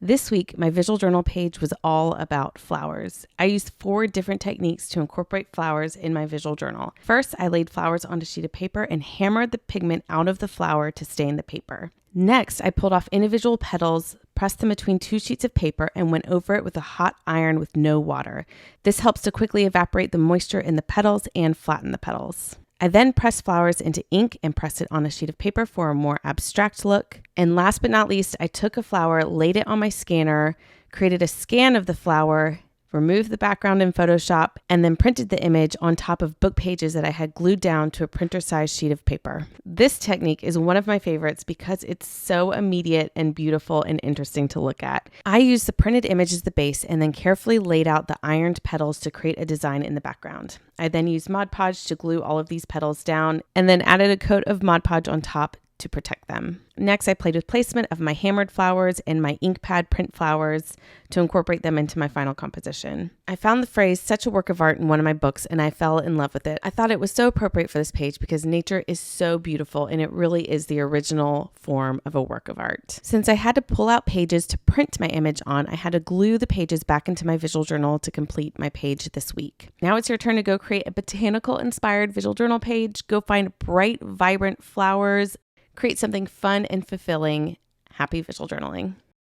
This week, my visual journal page was all about flowers. I used 4 different techniques to incorporate flowers in my visual journal. First, I laid flowers on a sheet of paper and hammered the pigment out of the flower to stain the paper. Next, I pulled off individual petals, pressed them between 2 sheets of paper, and went over it with a hot iron with no water. This helps to quickly evaporate the moisture in the petals and flatten the petals. I then pressed flowers into ink and pressed it on a sheet of paper for a more abstract look. And last but not least, I took a flower, laid it on my scanner, created a scan of the flower, removed the background in Photoshop, and then printed the image on top of book pages that I had glued down to a printer-sized sheet of paper. This technique is one of my favorites because it's so immediate and beautiful and interesting to look at. I used the printed image as the base and then carefully laid out the ironed petals to create a design in the background. I then used Mod Podge to glue all of these petals down and then added a coat of Mod Podge on top to protect them. Next, I played with placement of my hammered flowers and my ink pad print flowers to incorporate them into my final composition. I found the phrase "such a work of art" in one of my books and I fell in love with it. I thought it was so appropriate for this page because nature is so beautiful and it really is the original form of a work of art. Since I had to pull out pages to print my image on, I had to glue the pages back into my visual journal to complete my page this week. Now it's your turn to go create a botanical inspired visual journal page. Go find bright, vibrant flowers. Create something fun and fulfilling. Happy visual journaling.